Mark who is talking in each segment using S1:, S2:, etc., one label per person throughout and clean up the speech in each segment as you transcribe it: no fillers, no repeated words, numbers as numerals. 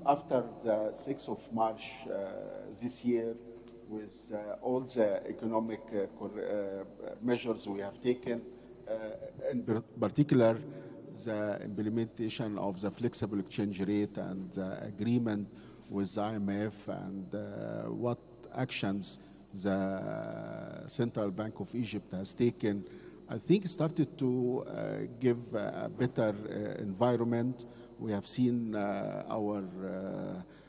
S1: after the 6th of March this year, with all the economic measures we have taken, in particular, the implementation of the flexible exchange rate and the agreement with the IMF, and what actions the Central Bank of Egypt has taken, I think started to give a better environment. We have seen our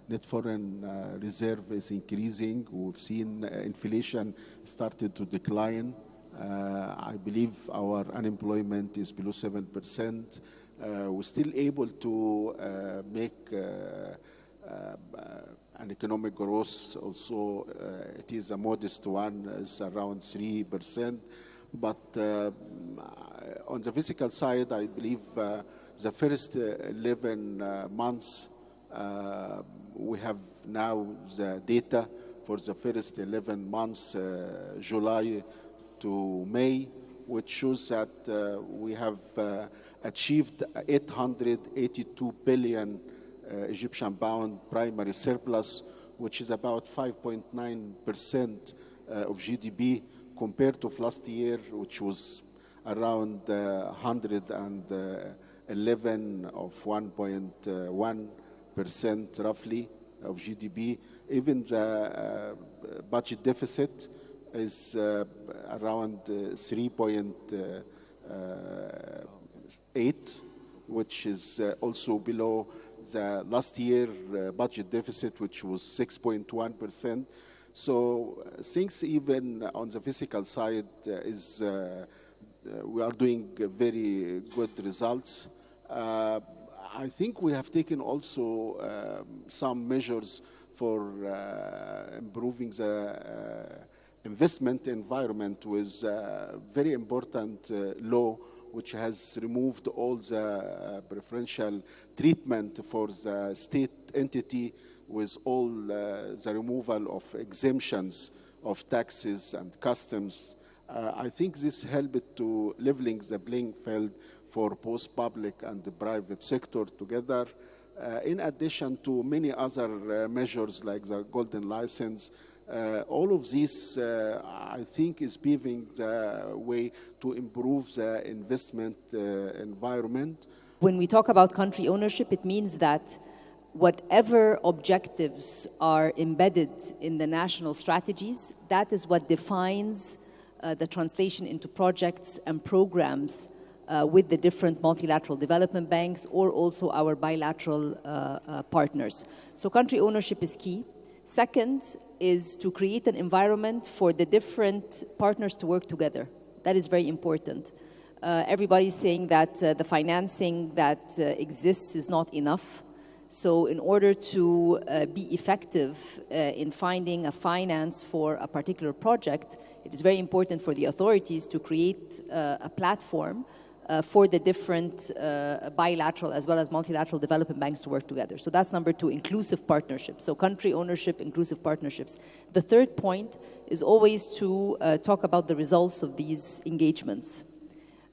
S1: net foreign reserve is increasing. We've seen inflation started to decline. I believe our unemployment is below 7%. We're still able to make an economic growth. Also, it is a modest one, it's around 3%. But on the fiscal side, I believe the first 11 months, we have now the data for the first 11 months, July to May, which shows that we have achieved 882 billion Egyptian pound primary surplus, which is about 5.9% of GDP, compared to last year, which was around 111 of 1.1% roughly of GDP. Even the budget deficit is around 3.8, which is also below the last year budget deficit, which was 6.1%. So things even on the fiscal side we are doing very good results. I think we have taken also some measures for improving the investment environment with a very important law which has removed all the preferential treatment for the state entity, with all the removal of exemptions of taxes and customs. I think this helped to leveling the playing field for both public and the private sector together, in addition to many other measures like the golden license. All of this, I think, is paving the way to improve the investment environment.
S2: When we talk about country ownership, it means that whatever objectives are embedded in the national strategies, that is what defines the translation into projects and programs with the different multilateral development banks or also our bilateral partners. So country ownership is key. Second is to create an environment for the different partners to work together. That is very important. Everybody's saying that the financing that exists is not enough. So in order to be effective in finding a finance for a particular project, it is very important for the authorities to create a platform for the different bilateral as well as multilateral development banks to work together. So that's number two, inclusive partnerships. So country ownership, inclusive partnerships. The third point is always to talk about the results of these engagements.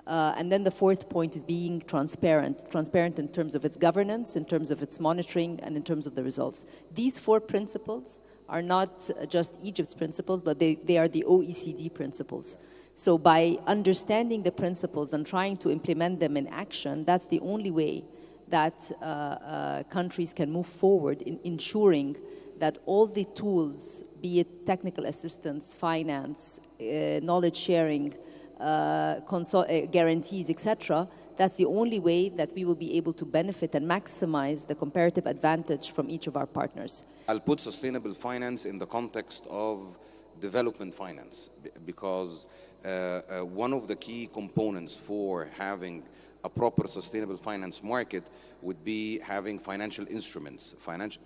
S2: And then the fourth point is being transparent in terms of its governance, in terms of its monitoring, and in terms of the results. These four principles are not just Egypt's principles, but they are the OECD principles. So by understanding the principles and trying to implement them in action, that's the only way that countries can move forward in ensuring that all the tools, be it technical assistance, finance, knowledge sharing, guarantees, etc., that's the only way that we will be able to benefit and maximize the comparative advantage from each of our partners.
S3: I'll put sustainable finance in the context of development finance, because one of the key components for having a proper sustainable finance market would be having financial instruments,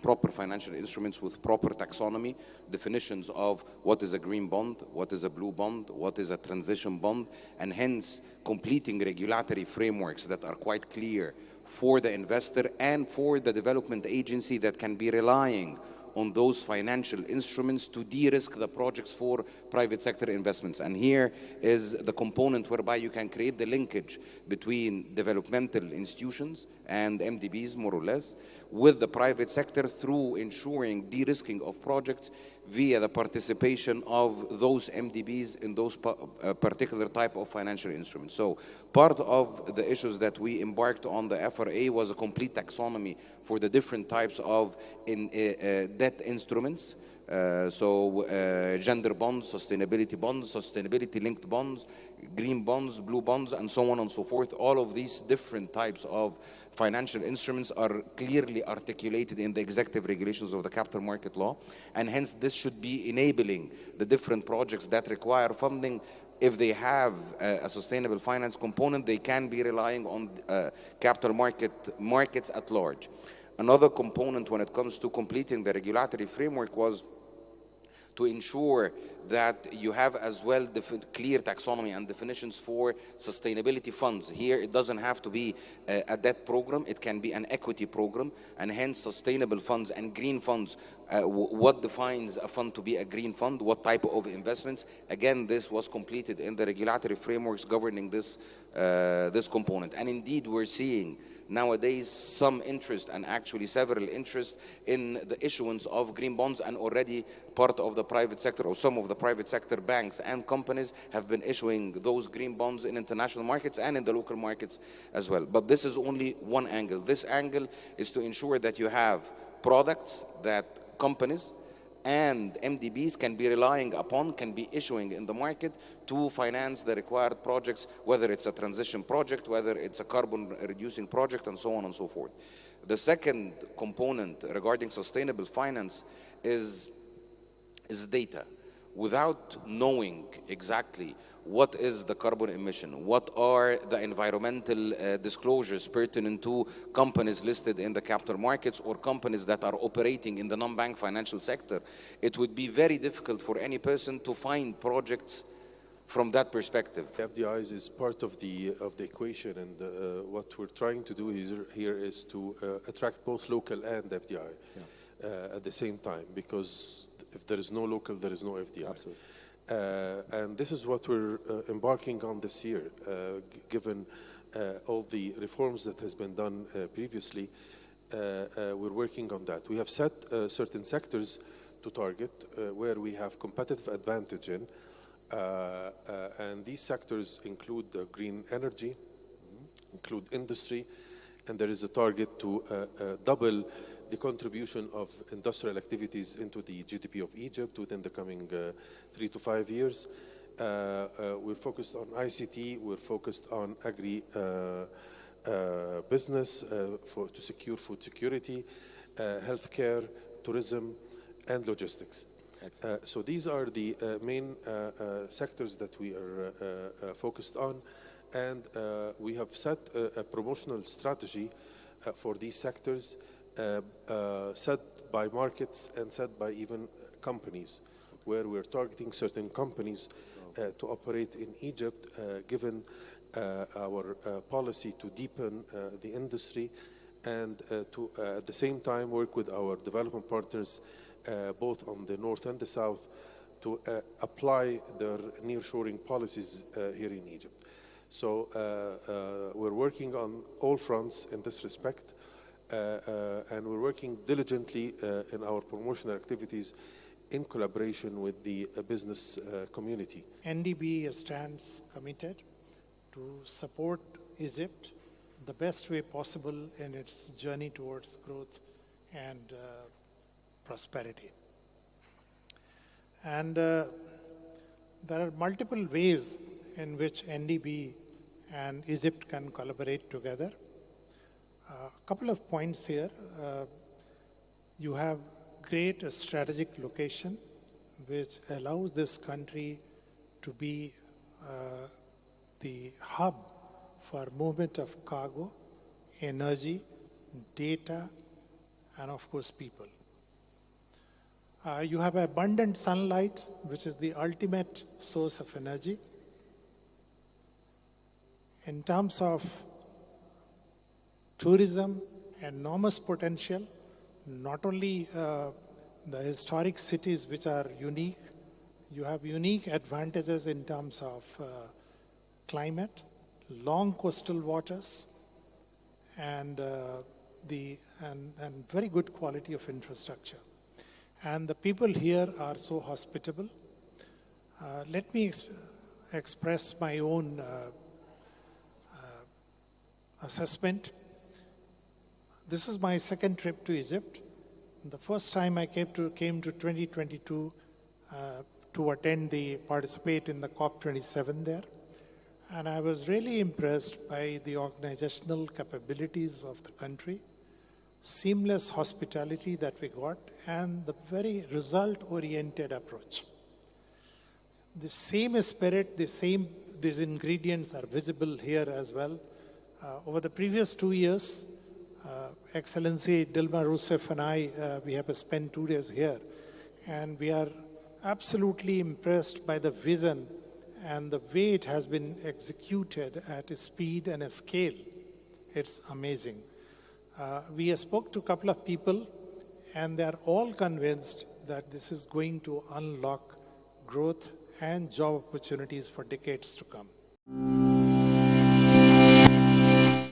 S3: proper financial instruments with proper taxonomy, definitions of what is a green bond, what is a blue bond, what is a transition bond, and hence completing regulatory frameworks that are quite clear for the investor and for the development agency that can be relying on those financial instruments to de-risk the projects for private sector investments. And here is the component whereby you can create the linkage between developmental institutions and MDBs, more or less, with the private sector through ensuring de-risking of projects via the participation of those MDBs in those particular type of financial instruments. So part of the issues that we embarked on the FRA was a complete taxonomy for the different types of debt instruments. Gender bonds, sustainability linked bonds, green bonds, blue bonds, and so on and so forth. All of these different types of financial instruments are clearly articulated in the executive regulations of the capital market law, and hence this should be enabling the different projects that require funding. If they have a sustainable finance component, they can be relying on capital markets at large. Another component when it comes to completing the regulatory framework was to ensure that you have as well clear taxonomy and definitions for sustainability funds. Here it doesn't have to be a debt program, it can be an equity program, and hence sustainable funds and green funds. What defines a fund to be a green fund? What type of investments? Again, this was completed in the regulatory frameworks governing this, this component. And indeed, we're seeing nowadays some interest, and actually several interests, in the issuance of green bonds, and already part of the private sector or some of the private sector banks and companies have been issuing those green bonds in international markets and in the local markets as well. But this is only one angle. This angle is to ensure that you have products that companies and MDBs can be relying upon, can be issuing in the market to finance the required projects, whether it's a transition project, whether it's a carbon reducing project, and so on and so forth. The second component regarding sustainable finance is data. Without knowing exactly what is the carbon emission, what are the environmental disclosures pertinent to companies listed in the capital markets or companies that are operating in the non-bank financial sector, it would be very difficult for any person to find projects from that perspective.
S4: FDIs is part of the equation, and what we're trying to do here is to attract both local and FDI at the same time, because if there is no local, there is no FDI.
S1: Absolutely.
S4: And this is what we're embarking on this year, given all the reforms that has been done previously. We're working on that. We have set certain sectors to target where we have competitive advantage in, and these sectors include green energy, include industry, and there is a target to double the contribution of industrial activities into the GDP of Egypt within the coming 3 to 5 years. We're focused on ICT, we're focused on agri business to secure food security, healthcare, tourism, and logistics. So these are the main sectors that we are focused on, and we have set a promotional strategy for these sectors, set by markets and set by even companies, where we're targeting certain companies to operate in Egypt, given our policy to deepen the industry, and to at the same time work with our development partners both on the north and the south to apply their nearshoring policies here in Egypt. So we're working on all fronts in this respect, and we're working diligently in our promotional activities in collaboration with the business community.
S5: NDB stands committed to support Egypt the best way possible in its journey towards growth and prosperity. And there are multiple ways in which NDB and Egypt can collaborate together. A couple of points here. You have great strategic location, which allows this country to be the hub for movement of cargo, energy, data, and of course people. You have abundant sunlight, which is the ultimate source of energy. In terms of tourism, enormous potential, not only the historic cities which are unique. You have unique advantages in terms of climate, long coastal waters, and very good quality of infrastructure. And the people here are so hospitable. Let me express my own assessment. This is my second trip to Egypt. The first time I came to 2022 to participate in the COP27 there. And I was really impressed by the organizational capabilities of the country, seamless hospitality that we got, and the very result-oriented approach. The same spirit, these ingredients are visible here as well. Over the previous 2 years, Excellency Dilma Rousseff and I, we have spent 2 days here, and we are absolutely impressed by the vision and the way it has been executed at a speed and a scale. It's amazing. We spoke to a couple of people, and they're all convinced that this is going to unlock growth and job opportunities for decades to come.